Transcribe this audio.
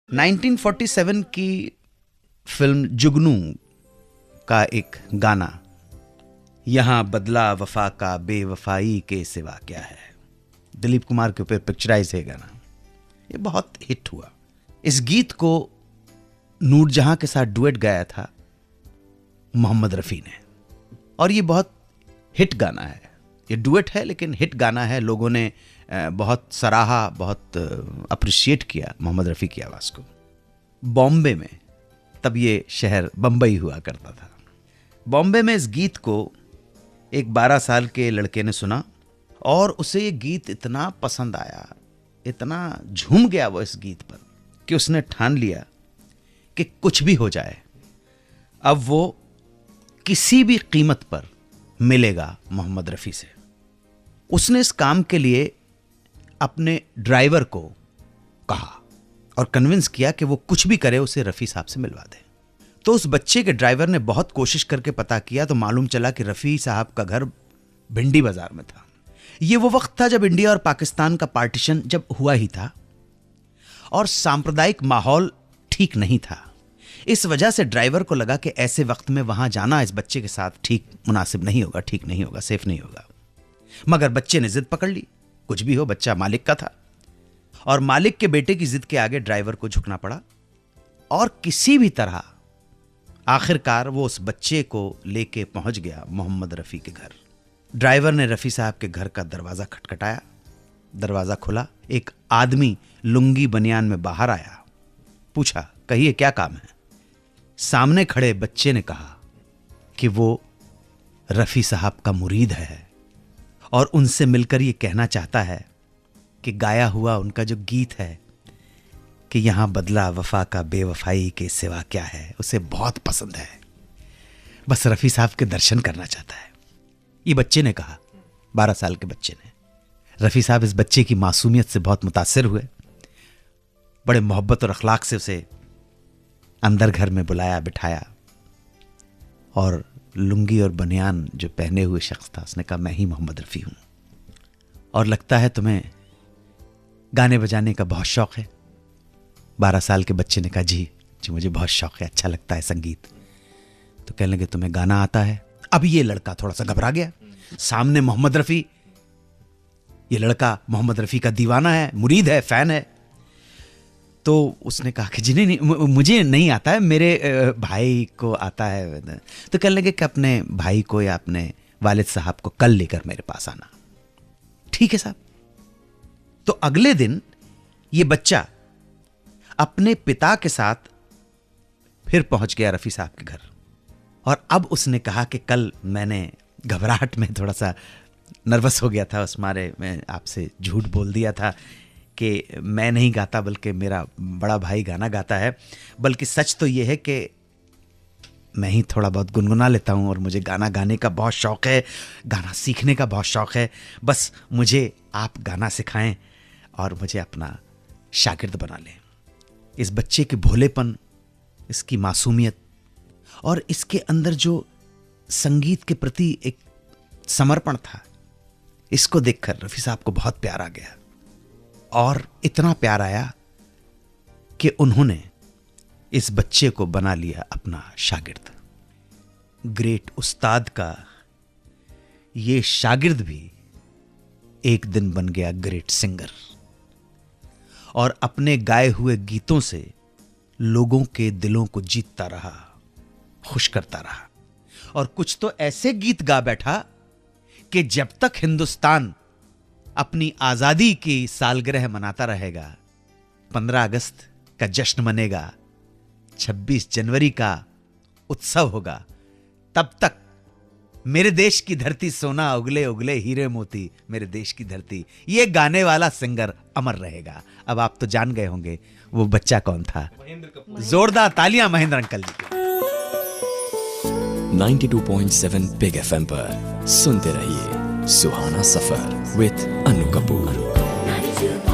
1947 की फिल्म जुगनू का एक गाना, यहां बदला वफा का बेवफाई के सिवा क्या है, दिलीप कुमार के ऊपर पिक्चराइज है गाना। ये बहुत हिट हुआ। इस गीत को नूरजहां के साथ डुएट गाया था मोहम्मद रफ़ी ने, और ये बहुत हिट गाना है। ये डुएट है लेकिन हिट गाना है। लोगों ने बहुत सराहा, बहुत अप्रिशिएट किया मोहम्मद रफ़ी की आवाज़ को। बॉम्बे में, तब ये शहर बम्बई हुआ करता था, बॉम्बे में इस गीत को एक 12 साल के लड़के ने सुना और उसे ये गीत इतना पसंद आया, इतना झूम गया वो इस गीत पर कि उसने ठान लिया कि कुछ भी हो जाए, अब वो किसी भी कीमत पर मिलेगा मोहम्मद रफ़ी से। उसने इस काम के लिए अपने ड्राइवर को कहा और कन्विंस किया कि वो कुछ भी करे, उसे रफ़ी साहब से मिलवा दे। तो उस बच्चे के ड्राइवर ने बहुत कोशिश करके पता किया तो मालूम चला कि रफ़ी साहब का घर भिंडी बाजार में था। ये वो वक्त था जब इंडिया और पाकिस्तान का पार्टीशन जब हुआ ही था और सांप्रदायिक माहौल ठीक नहीं था। इस वजह से ड्राइवर को लगा कि ऐसे वक्त में वहां जाना इस बच्चे के साथ ठीक मुनासिब नहीं होगा, ठीक नहीं होगा, सेफ नहीं होगा। मगर बच्चे ने जिद पकड़ ली। कुछ भी हो, बच्चा मालिक का था और मालिक के बेटे की जिद के आगे ड्राइवर को झुकना पड़ा और किसी भी तरह आखिरकार वो उस बच्चे को लेके पहुंच गया मोहम्मद रफ़ी के घर। ड्राइवर ने रफ़ी साहब के घर का दरवाज़ा खटखटाया। दरवाज़ा खुला, एक आदमी लुंगी बनियान में बाहर आया। पूछा, कहिए क्या काम है? सामने खड़े बच्चे ने कहा कि वो रफ़ी साहब का मुरीद है और उनसे मिलकर ये कहना चाहता है कि गाया हुआ उनका जो गीत है कि यहां बदला वफा का बेवफाई के सिवा क्या है, उसे बहुत पसंद है, बस रफ़ी साहब के दर्शन करना चाहता है। ये बच्चे ने कहा, 12 साल के बच्चे ने। रफ़ी साहब इस बच्चे की मासूमियत से बहुत मुतासिर हुए। बड़े मोहब्बत और अखलाक से उसे अंदर घर में बुलाया, बिठाया और लुंगी और बनियान जो पहने हुए शख्स था उसने कहा, मैं ही मोहम्मद रफ़ी हूं और लगता है तुम्हें गाने बजाने का बहुत शौक है। 12 साल के बच्चे ने कहा, जी मुझे बहुत शौक है, अच्छा लगता है संगीत। तो कहने लगे, तुम्हें गाना आता है? अब ये लड़का थोड़ा सा घबरा गया। सामने मोहम्मद रफ़ी, ये लड़का मोहम्मद रफ़ी का दीवाना है, मुरीद है, फैन है। तो उसने कहा कि जी नहीं, मुझे नहीं आता है, मेरे भाई को आता है। तो कहने लगे कि अपने भाई को या अपने वालिद साहब को कल लेकर मेरे पास आना। ठीक है साहब। तो अगले दिन ये बच्चा अपने पिता के साथ फिर पहुंच गया रफ़ी साहब के घर और अब उसने कहा कि कल मैंने घबराहट में थोड़ा सा नर्वस हो गया था, उस मारे मैं आपसे झूठ बोल दिया था कि मैं नहीं गाता बल्कि मेरा बड़ा भाई गाना गाता है। बल्कि सच तो ये है कि मैं ही थोड़ा बहुत गुनगुना लेता हूँ और मुझे गाना गाने का बहुत शौक़ है, गाना सीखने का बहुत शौक़ है। बस मुझे आप गाना सिखाएं और मुझे अपना शागिर्द बना लें। इस बच्चे के भोलेपन, इसकी मासूमियत और इसके अंदर जो संगीत के प्रति एक समर्पण था, इसको देखकर रफ़ी साहब को बहुत प्यार आ गया और इतना प्यार आया कि उन्होंने इस बच्चे को बना लिया अपना शागिर्द। ग्रेट उस्ताद का ये शागिर्द भी एक दिन बन गया ग्रेट सिंगर और अपने गाए हुए गीतों से लोगों के दिलों को जीतता रहा, खुश करता रहा और कुछ तो ऐसे गीत गा बैठा कि जब तक हिंदुस्तान अपनी आजादी की सालगिरह मनाता रहेगा, 15 अगस्त का जश्न मनेगा, 26 जनवरी का उत्सव होगा, तब तक मेरे देश की धरती सोना उगले उगले हीरे मोती, मेरे देश की धरती, ये गाने वाला सिंगर अमर रहेगा। अब आप तो जान गए होंगे वो बच्चा कौन था। जोरदार तालियां महेंद्र अंकल जी के। 92.7 बिग FM पर सुनते रहिए सुहाना सफर विद अनु कपूर।